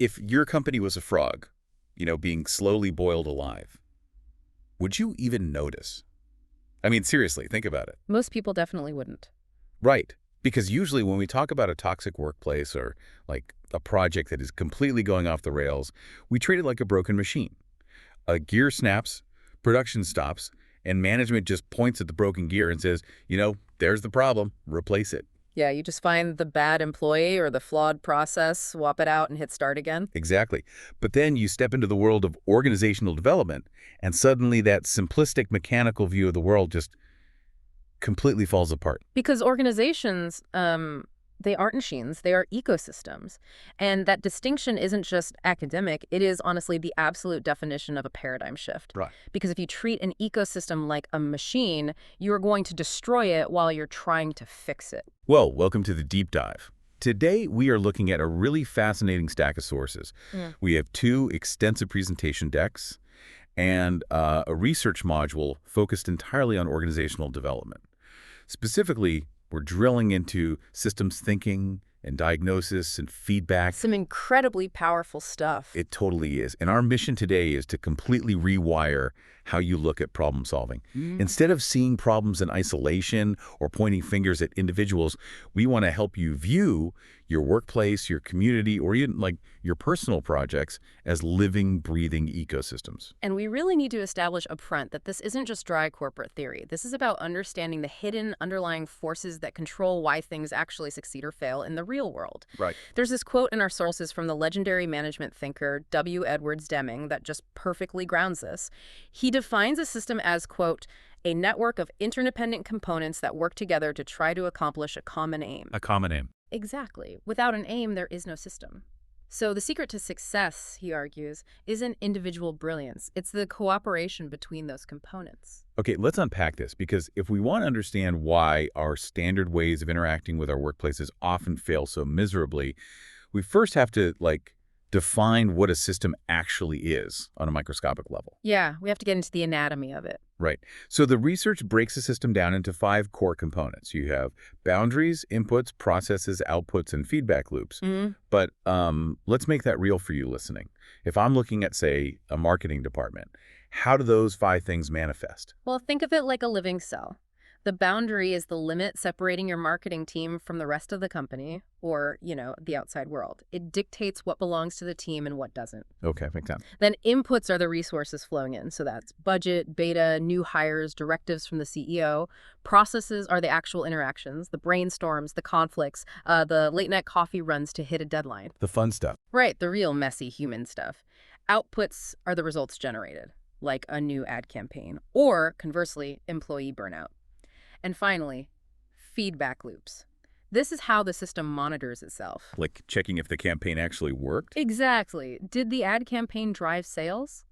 If your company was a frog, being slowly boiled alive, would you even notice? I mean, seriously, think about it. Most people definitely wouldn't. Right. Because usually when we talk about a toxic workplace or like a project that is completely going off the rails, we treat it like a broken machine. A gear snaps, production stops, and management just points at the broken gear and says, there's the problem, replace it. Yeah, you just find the bad employee or the flawed process, swap it out, and hit start again. Exactly. But then you step into the world of organizational development, and suddenly that simplistic mechanical view of the world just completely falls apart. Because organizations, they aren't machines, they are ecosystems. And that distinction isn't just academic, it is honestly the absolute definition of a paradigm shift. Right. Because if you treat an ecosystem like a machine, you are going to destroy it while you're trying to fix it. Well, welcome to the deep dive. Today, we are looking at a really fascinating stack of sources. We have 2 extensive presentation decks and a research module focused entirely on organizational development. Specifically, we're drilling into systems thinking and diagnosis and feedback. Some incredibly powerful stuff. It totally is. And our mission today is to completely rewire how you look at problem solving. Instead of seeing problems in isolation or pointing fingers at individuals, we want to help you view your workplace, your community, or even like your personal projects as living, breathing ecosystems. And we really need to establish upfront that this isn't just dry corporate theory. This is about understanding the hidden underlying forces that control why things actually succeed or fail in the real world. Right. There's this quote in our sources from the legendary management thinker W. Edwards Deming that just perfectly grounds this. He defines a system as, quote, a network of interdependent components that work together to try to accomplish a common aim. A common aim. Exactly. Without an aim, there is no system. So the secret to success, he argues, isn't individual brilliance. It's the cooperation between those components. Okay, let's unpack this, because if we want to understand why our standard ways of interacting with our workplaces often fail so miserably, we first have to, define what a system actually is on a microscopic level. Yeah, we have to get into the anatomy of it. Right. So the research breaks the system down into 5 core components. You have boundaries, inputs, processes, outputs, and feedback loops. But let's make that real for you listening. If I'm looking at, say, a marketing department, how do those 5 things manifest? Well, think of it like a living cell. The boundary is the limit separating your marketing team from the rest of the company or, the outside world. It dictates what belongs to the team and what doesn't. Okay, makes sense. Then inputs are the resources flowing in. So that's budget, beta, new hires, directives from the CEO. Processes are the actual interactions, the brainstorms, the conflicts, the late-night coffee runs to hit a deadline. The fun stuff. Right, the real messy human stuff. Outputs are the results generated, like a new ad campaign, or, conversely, employee burnout. And finally, feedback loops. This is how the system monitors itself. Like checking if the campaign actually worked? Exactly. Did the ad campaign drive sales?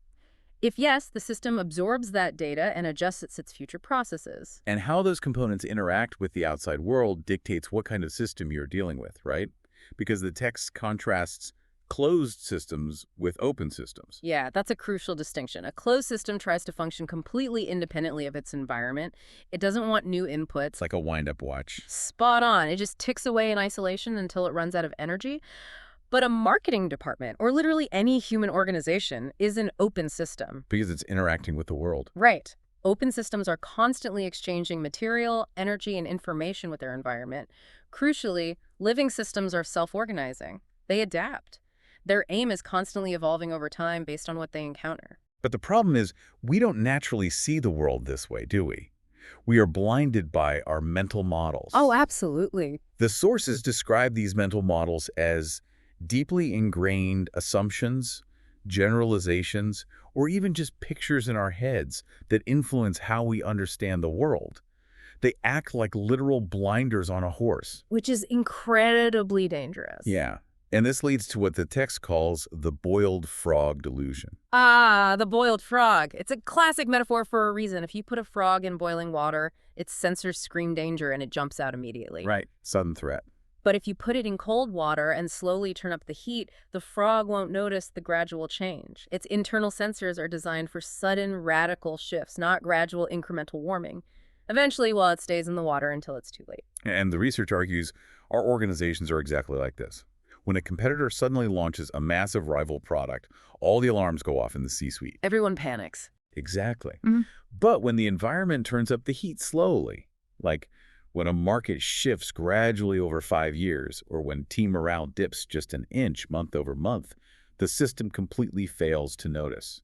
If yes, the system absorbs that data and adjusts its future processes. And how those components interact with the outside world dictates what kind of system you're dealing with, right? Because the text contrasts closed systems with open systems. Yeah, that's a crucial distinction. A closed system tries to function completely independently of its environment. It doesn't want new inputs. It's like a wind-up watch. Spot on. It just ticks away in isolation until it runs out of energy. But a marketing department, or literally any human organization, is an open system. Because it's interacting with the world. Right. Open systems are constantly exchanging material, energy, and information with their environment. Crucially, living systems are self-organizing. They adapt. Their aim is constantly evolving over time based on what they encounter. But the problem is, we don't naturally see the world this way, do we? We are blinded by our mental models. Oh, absolutely. The sources describe these mental models as deeply ingrained assumptions, generalizations, or even just pictures in our heads that influence how we understand the world. They act like literal blinders on a horse. Which is incredibly dangerous. Yeah. And this leads to what the text calls the boiled frog delusion. Ah, the boiled frog. It's a classic metaphor for a reason. If you put a frog in boiling water, its sensors scream danger and it jumps out immediately. Right. Sudden threat. But if you put it in cold water and slowly turn up the heat, the frog won't notice the gradual change. Its internal sensors are designed for sudden, radical shifts, not gradual incremental warming. Eventually, well, it stays in the water until it's too late. And the research argues our organizations are exactly like this. When a competitor suddenly launches a massive rival product, all the alarms go off in the C-suite. Everyone panics. Exactly. Mhm. But when the environment turns up the heat slowly, like when a market shifts gradually over 5 years, or when team morale dips just an inch month over month, the system completely fails to notice.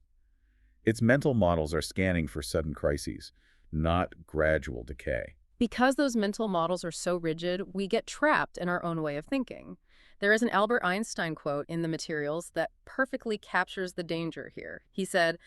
Its mental models are scanning for sudden crises, not gradual decay. Because those mental models are so rigid, we get trapped in our own way of thinking. There is an Albert Einstein quote in the materials that perfectly captures the danger here. He said,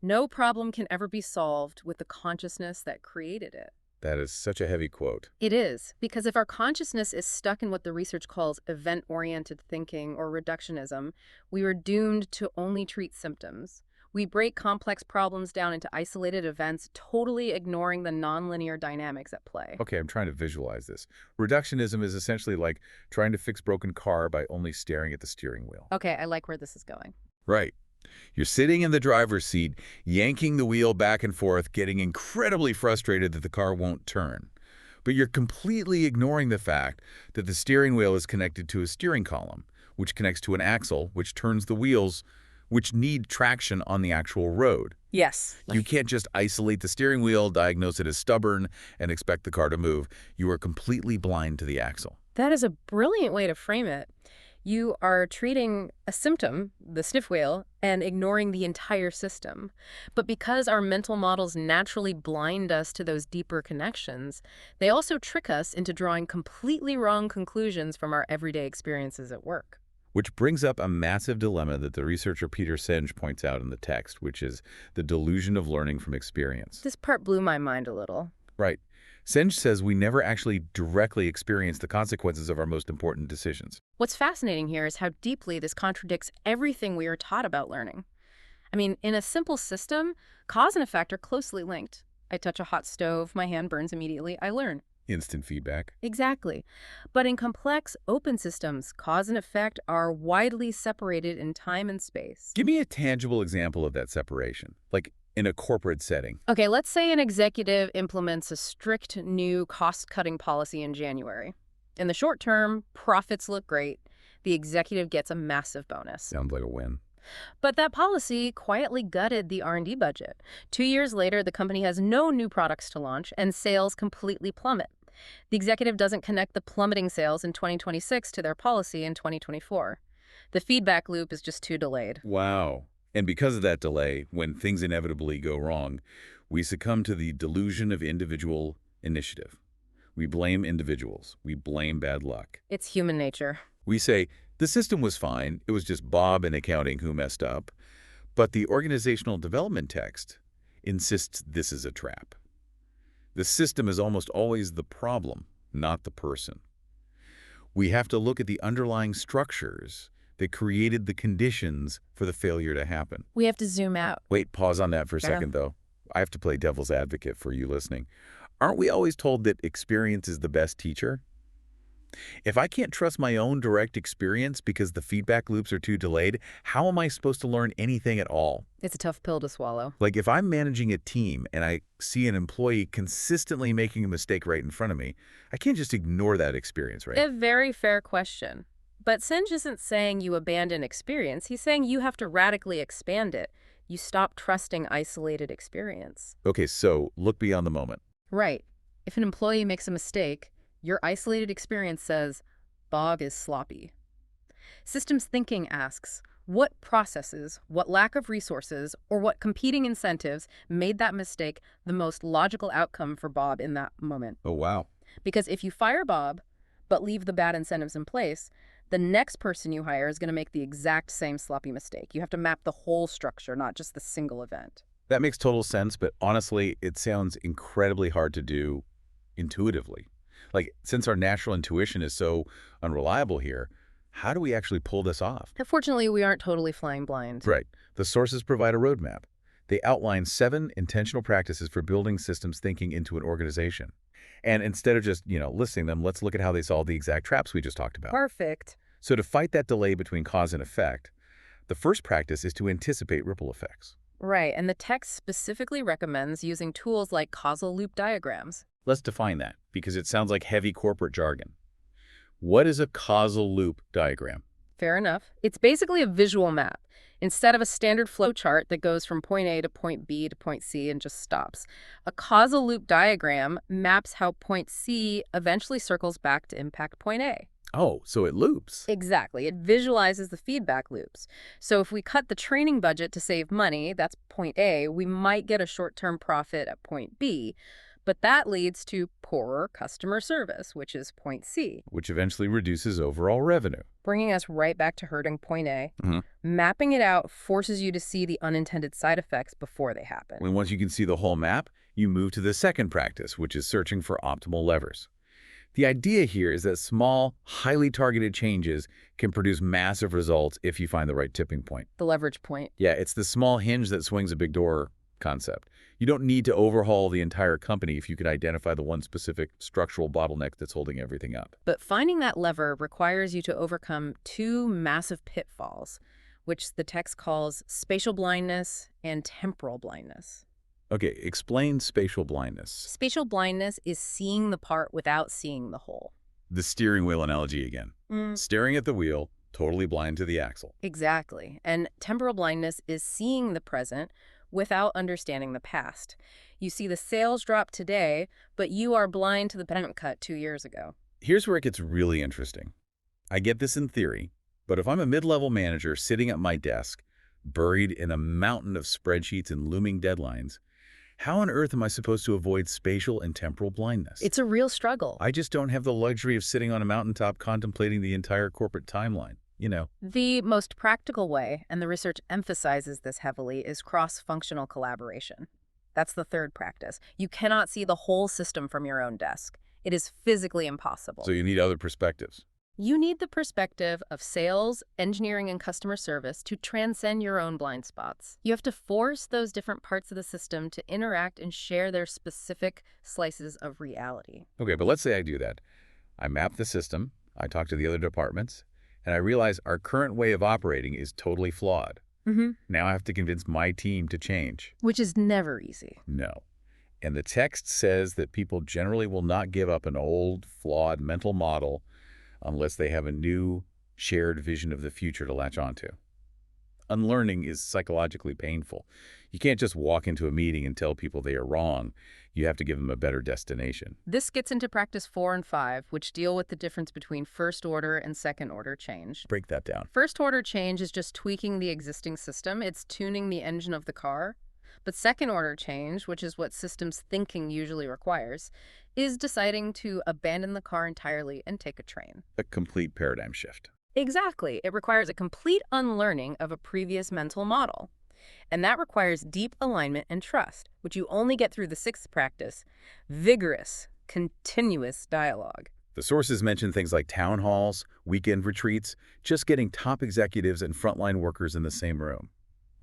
"No problem can ever be solved with the consciousness that created it." That is such a heavy quote. It is, because if our consciousness is stuck in what the research calls event-oriented thinking or reductionism, we are doomed to only treat symptoms. We break complex problems down into isolated events, totally ignoring the nonlinear dynamics at play. Okay, I'm trying to visualize this. Reductionism is essentially like trying to fix broken car by only staring at the steering wheel. Okay, I like where this is going. Right. You're sitting in the driver's seat, yanking the wheel back and forth, getting incredibly frustrated that the car won't turn. But you're completely ignoring the fact that the steering wheel is connected to a steering column, which connects to an axle, which turns the wheels, which need traction on the actual road. Yes. You can't just isolate the steering wheel, diagnose it as stubborn, and expect the car to move. You are completely blind to the axle. That is a brilliant way to frame it. You are treating a symptom, the sniff wheel, and ignoring the entire system. But because our mental models naturally blind us to those deeper connections, they also trick us into drawing completely wrong conclusions from our everyday experiences at work. Which brings up a massive dilemma that the researcher Peter Senge points out in the text, which is the delusion of learning from experience. This part blew my mind a little. Right. Senge says we never actually directly experience the consequences of our most important decisions. What's fascinating here is how deeply this contradicts everything we are taught about learning. I mean, in a simple system, cause and effect are closely linked. I touch a hot stove, my hand burns immediately, I learn. Instant feedback. Exactly. But in complex, open systems, cause and effect are widely separated in time and space. Give me a tangible example of that separation, like in a corporate setting. Okay, let's say an executive implements a strict new cost-cutting policy in January. In the short term, profits look great. The executive gets a massive bonus. Sounds like a win. But that policy quietly gutted the R&D budget. 2 years later, the company has no new products to launch, and sales completely plummet. The executive doesn't connect the plummeting sales in 2026 to their policy in 2024. The feedback loop is just too delayed. Wow. And because of that delay, when things inevitably go wrong, we succumb to the delusion of individual initiative. We blame individuals. We blame bad luck. It's human nature. We say, the system was fine. It was just Bob in accounting who messed up. But the organizational development text insists this is a trap. The system is almost always the problem, not the person. We have to look at the underlying structures that created the conditions for the failure to happen. We have to zoom out. Wait, pause on that for a second, though. I have to play devil's advocate for you listening. Aren't we always told that experience is the best teacher? If I can't trust my own direct experience because the feedback loops are too delayed, how am I supposed to learn anything at all? It's a tough pill to swallow. Like if I'm managing a team and I see an employee consistently making a mistake right in front of me, I can't just ignore that experience, right? A very fair question. But Senge isn't saying you abandon experience. He's saying you have to radically expand it. You stop trusting isolated experience. Okay, so look beyond the moment. Right. If an employee makes a mistake, your isolated experience says, Bob is sloppy. Systems thinking asks, what processes, what lack of resources, or what competing incentives made that mistake the most logical outcome for Bob in that moment? Oh, wow. Because if you fire Bob, but leave the bad incentives in place, the next person you hire is going to make the exact same sloppy mistake. You have to map the whole structure, not just the single event. That makes total sense, but honestly, it sounds incredibly hard to do intuitively. Like, since our natural intuition is so unreliable here, how do we actually pull this off? Fortunately, we aren't totally flying blind. Right. The sources provide a roadmap. They outline 7 intentional practices for building systems thinking into an organization. And instead of just, listing them, let's look at how they solve the exact traps we just talked about. Perfect. So to fight that delay between cause and effect, the first practice is to anticipate ripple effects. Right, and the text specifically recommends using tools like causal loop diagrams. Let's define that, because it sounds like heavy corporate jargon. What is a causal loop diagram? Fair enough. It's basically a visual map. Instead of a standard flow chart that goes from point A to point B to point C and just stops, a causal loop diagram maps how point C eventually circles back to impact point A. Oh, so it loops. Exactly. It visualizes the feedback loops. So if we cut the training budget to save money, that's point A, we might get a short-term profit at point B, but that leads to poorer customer service, which is point C, Which eventually reduces overall revenue. bringing us right back to hurting point A. Mhm. Mapping it out forces you to see the unintended side effects before they happen. When once you can see the whole map, you move to the second practice, which is searching for optimal levers. The idea here is that small, highly targeted changes can produce massive results if you find the right tipping point. The leverage point. Yeah, it's the small hinge that swings a big door concept. You don't need to overhaul the entire company if you can identify the one specific structural bottleneck that's holding everything up. But finding that lever requires you to overcome two massive pitfalls, which the text calls spatial blindness and temporal blindness. Okay, explain spatial blindness. Spatial blindness is seeing the part without seeing the whole. The steering wheel analogy again. Staring at the wheel, totally blind to the axle. Exactly. And temporal blindness is seeing the present without understanding the past. You see the sales drop today, but you are blind to the payment cut 2 years ago. Here's where it gets really interesting. I get this in theory, but if I'm a mid-level manager sitting at my desk, buried in a mountain of spreadsheets and looming deadlines, how on earth am I supposed to avoid spatial and temporal blindness? It's a real struggle. I just don't have the luxury of sitting on a mountaintop contemplating the entire corporate timeline. The most practical way, and the research emphasizes this heavily, is cross-functional collaboration. That's the third practice. You cannot see the whole system from your own desk. It is physically impossible. So you need other perspectives. You need the perspective of sales, engineering, and customer service to transcend your own blind spots. You have to force those different parts of the system to interact and share their specific slices of reality. Okay, but let's say I do that. I map the system, I talk to the other departments, and I realize our current way of operating is totally flawed. Now I have to convince my team to change. Which is never easy. No. And the text says that people generally will not give up an old, flawed mental model unless they have a new, shared vision of the future to latch onto. Unlearning is psychologically painful. You can't just walk into a meeting and tell people they are wrong. You have to give them a better destination. This gets into practice 4 and 5, which deal with the difference between first-order and second-order change. Break that down. First-order change is just tweaking the existing system. It's tuning the engine of the car. But second-order change, which is what systems thinking usually requires, is deciding to abandon the car entirely and take a train. A complete paradigm shift. Exactly. It requires a complete unlearning of a previous mental model. And that requires deep alignment and trust, which you only get through the sixth practice, vigorous, continuous dialogue. The sources mention things like town halls, weekend retreats, just getting top executives and frontline workers in the same room.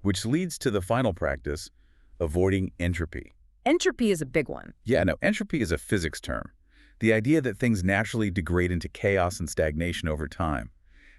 Which leads to the final practice, avoiding entropy. Entropy is a big one. Yeah, no, entropy is a physics term. The idea that things naturally degrade into chaos and stagnation over time.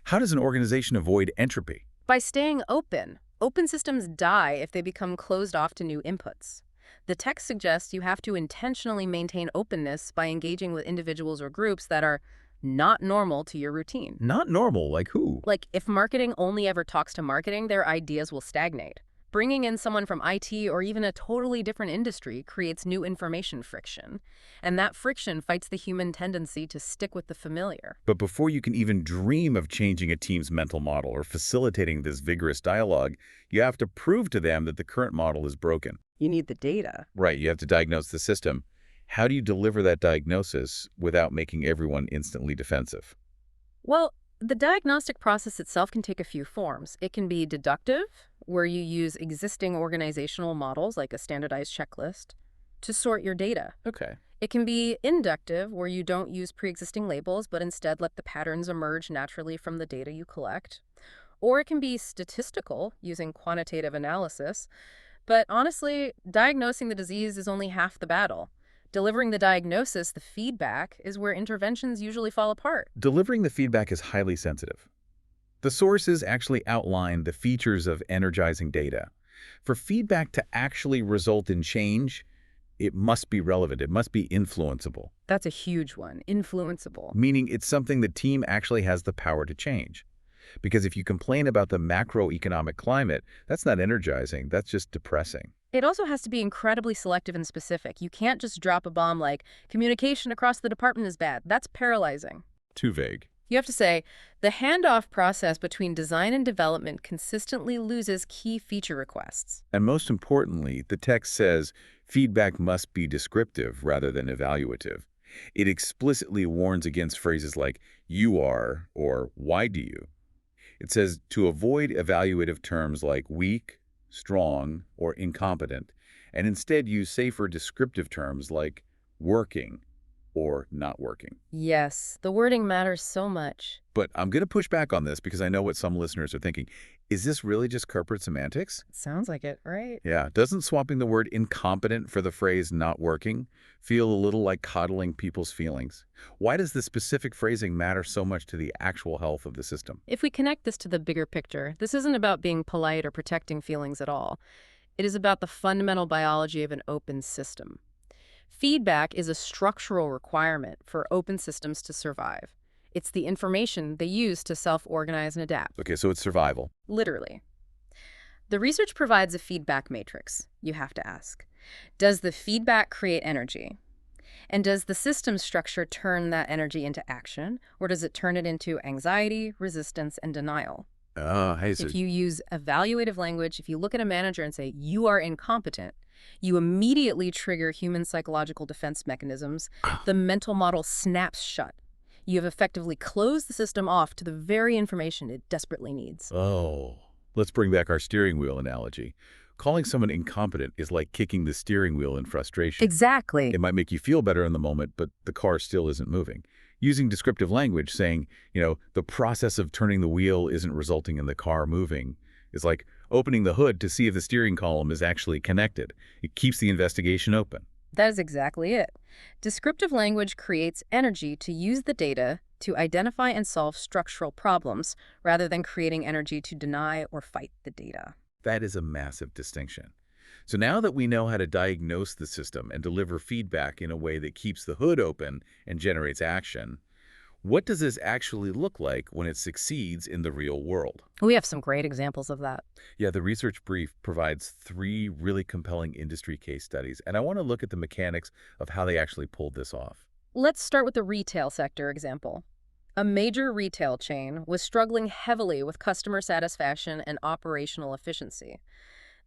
How does an organization avoid entropy? By staying open. Open systems die if they become closed off to new inputs. The text suggests you have to intentionally maintain openness by engaging with individuals or groups that are not normal to your routine. Not normal, like who? Like, if marketing only ever talks to marketing, their ideas will stagnate. Bringing in someone from IT or even a totally different industry creates new information friction. And that friction fights the human tendency to stick with the familiar. But before you can even dream of changing a team's mental model or facilitating this vigorous dialogue, you have to prove to them that the current model is broken. You need the data. Right, you have to diagnose the system. How do you deliver that diagnosis without making everyone instantly defensive? Well, the diagnostic process itself can take a few forms. It can be deductive, where you use existing organizational models like a standardized checklist to sort your data. Okay. It can be inductive, where you don't use pre-existing labels, but instead let the patterns emerge naturally from the data you collect. Or it can be statistical, using quantitative analysis. But honestly, diagnosing the disease is only half the battle. Delivering the diagnosis, the feedback, is where interventions usually fall apart. Delivering the feedback is highly sensitive. The sources actually outline the features of energizing data. For feedback to actually result in change, it must be relevant. It must be influenceable. That's a huge one, influenceable. Meaning it's something the team actually has the power to change. Because if you complain about the macroeconomic climate, that's not energizing, that's just depressing. It also has to be incredibly selective and specific. You can't just drop a bomb like, communication across the department is bad. That's paralyzing. Too vague. You have to say, the handoff process between design and development consistently loses key feature requests. And most importantly, the text says feedback must be descriptive rather than evaluative. It explicitly warns against phrases like "you are" or "why do you." It says to avoid evaluative terms like weak, strong, or incompetent, and instead use safer descriptive terms like working or not working. Yes, the wording matters so much. But I'm going to push back on this because I know what some listeners are thinking. Is this really just corporate semantics? Sounds like it, right? Yeah, doesn't swapping the word incompetent for the phrase not working feel a little like coddling people's feelings? Why does the specific phrasing matter so much to the actual health of the system? If we connect this to the bigger picture, this isn't about being polite or protecting feelings at all. It is about the fundamental biology of an open system. Feedback is a structural requirement for open systems to survive. It's the information they use to self-organize and adapt. Okay, so it's survival. Literally. The research provides a feedback matrix. You have to ask, does the feedback create energy? And does the system structure turn that energy into action, or does it turn it into anxiety, resistance, and denial? Oh, hey, so If you use evaluative language, if you look at a manager and say, you are incompetent, you immediately trigger human psychological defense mechanisms. The mental model snaps shut. You have effectively closed the system off to the very information it desperately needs. Oh, let's bring back our steering wheel analogy. Calling someone incompetent is like kicking the steering wheel in frustration. Exactly. It might make you feel better in the moment, but the car still isn't moving. Using descriptive language, saying, the process of turning the wheel isn't resulting in the car moving, is like opening the hood to see if the steering column is actually connected. It keeps the investigation open. That is exactly it. Descriptive language creates energy to use the data to identify and solve structural problems, rather than creating energy to deny or fight the data. That is a massive distinction. So now that we know how to diagnose the system and deliver feedback in a way that keeps the hood open and generates action, what does this actually look like when it succeeds in the real world? We have some great examples of that. Yeah, the research brief provides 3 really compelling industry case studies, and I want to look at the mechanics of how they actually pulled this off. Let's start with the retail sector example. A major retail chain was struggling heavily with customer satisfaction and operational efficiency.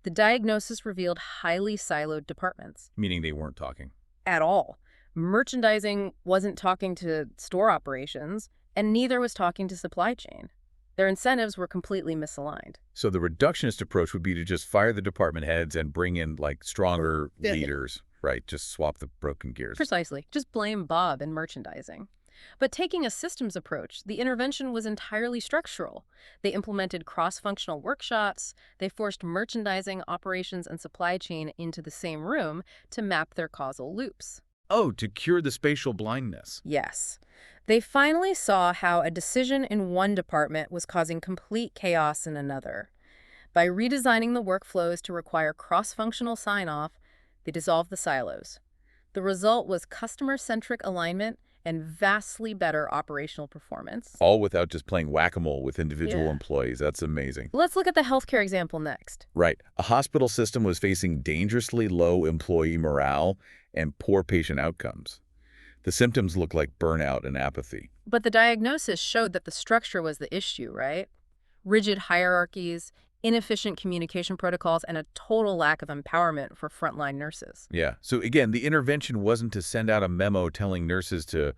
The diagnosis revealed highly siloed departments. Meaning they weren't talking. At all. Merchandising wasn't talking to store operations, and neither was talking to supply chain. Their incentives were completely misaligned. So the reductionist approach would be to just fire the department heads and bring in, stronger Yeah. leaders, right? Just swap the broken gears. Precisely. Just blame Bob in merchandising. But taking a systems approach, the intervention was entirely structural. They implemented cross-functional workshops. They forced merchandising, operations, and supply chain into the same room to map their causal loops. Oh, to cure the spatial blindness. Yes. They finally saw how a decision in one department was causing complete chaos in another. By redesigning the workflows to require cross-functional sign-off, they dissolved the silos. The result was customer-centric alignment and vastly better operational performance. All without just playing whack-a-mole with individual Yeah. employees. That's amazing. Let's look at the healthcare example next. Right. A hospital system was facing dangerously low employee morale and poor patient outcomes. The symptoms looked like burnout and apathy. But the diagnosis showed that the structure was the issue, right? Rigid hierarchies, inefficient communication protocols, and a total lack of empowerment for frontline nurses. Yeah. So again, the intervention wasn't to send out a memo telling nurses to,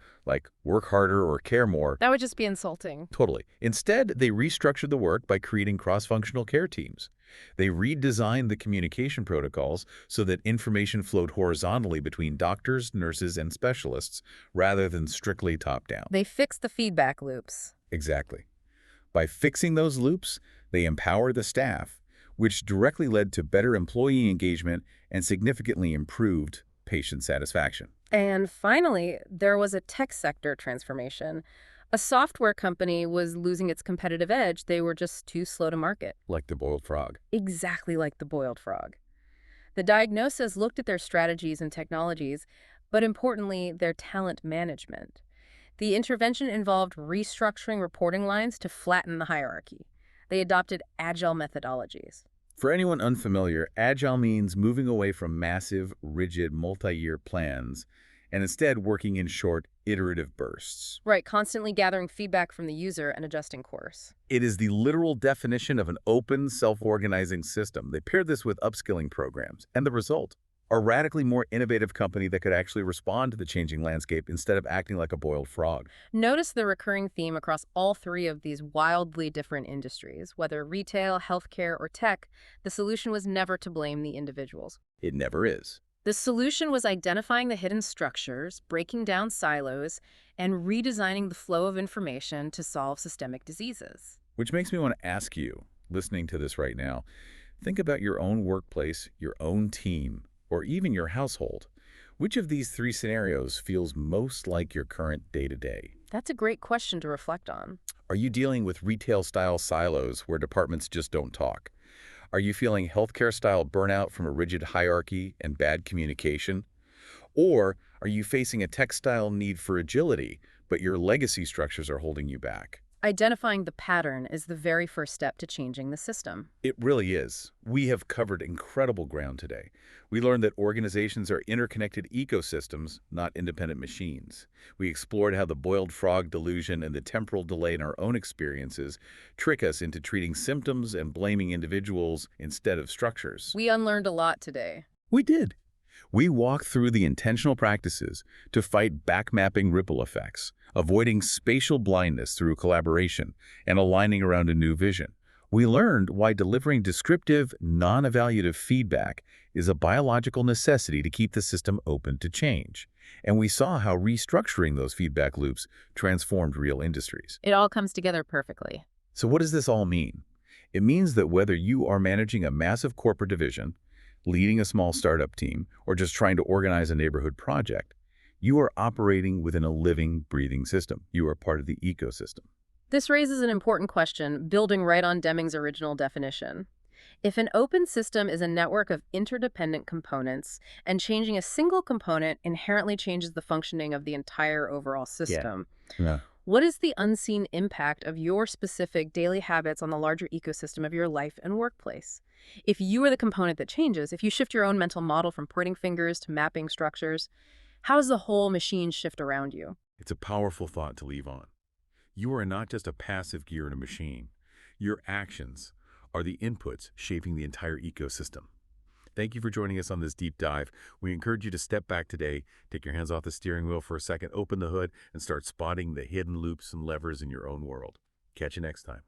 work harder or care more. That would just be insulting. Totally. Instead, they restructured the work by creating cross-functional care teams. They redesigned the communication protocols so that information flowed horizontally between doctors, nurses, and specialists, rather than strictly top-down. They fixed the feedback loops. Exactly. By fixing those loops, they empowered the staff, which directly led to better employee engagement and significantly improved patient satisfaction. And finally, there was a tech sector transformation. A software company was losing its competitive edge. They were just too slow to market. Like the boiled frog. Exactly like the boiled frog. The diagnosis looked at their strategies and technologies, but importantly, their talent management. The intervention involved restructuring reporting lines to flatten the hierarchy. They adopted agile methodologies. For anyone unfamiliar, agile means moving away from massive, rigid, multi-year plans and instead working in short, iterative bursts. Right, constantly gathering feedback from the user and adjusting course. It is the literal definition of an open, self-organizing system. They paired this with upskilling programs, and the result, a radically more innovative company that could actually respond to the changing landscape instead of acting like a boiled frog. Notice the recurring theme across all three of these wildly different industries. Whether retail, healthcare, or tech, the solution was never to blame the individuals. It never is. The solution was identifying the hidden structures, breaking down silos, and redesigning the flow of information to solve systemic diseases. Which makes me want to ask you, listening to this right now, think about your own workplace, your own team, or even your household. Which of these three scenarios feels most like your current day-to-day? That's a great question to reflect on. Are you dealing with retail-style silos where departments just don't talk? Are you feeling healthcare-style burnout from a rigid hierarchy and bad communication? Or are you facing a tech-style need for agility, but your legacy structures are holding you back? Identifying the pattern is the very first step to changing the system. It really is. We have covered incredible ground today. We learned that organizations are interconnected ecosystems, not independent machines. We explored how the boiled frog delusion and the temporal delay in our own experiences trick us into treating symptoms and blaming individuals instead of structures. We unlearned a lot today. We did. We walked through the intentional practices to fight backmapping ripple effects, avoiding spatial blindness through collaboration, and aligning around a new vision. We learned why delivering descriptive, non-evaluative feedback is a biological necessity to keep the system open to change. And we saw how restructuring those feedback loops transformed real industries. It all comes together perfectly. So what does this all mean? It means that whether you are managing a massive corporate division, leading a small startup team, or just trying to organize a neighborhood project, you are operating within a living, breathing system. You are part of the ecosystem. This raises an important question, building right on Deming's original definition. If an open system is a network of interdependent components, and changing a single component inherently changes the functioning of the entire overall system, Yeah. what is the unseen impact of your specific daily habits on the larger ecosystem of your life and workplace? If you are the component that changes, if you shift your own mental model from pointing fingers to mapping structures, how does the whole machine shift around you? It's a powerful thought to leave on. You are not just a passive gear in a machine. Your actions are the inputs shaping the entire ecosystem. Thank you for joining us on this deep dive. We encourage you to step back today, take your hands off the steering wheel for a second, open the hood, and start spotting the hidden loops and levers in your own world. Catch you next time.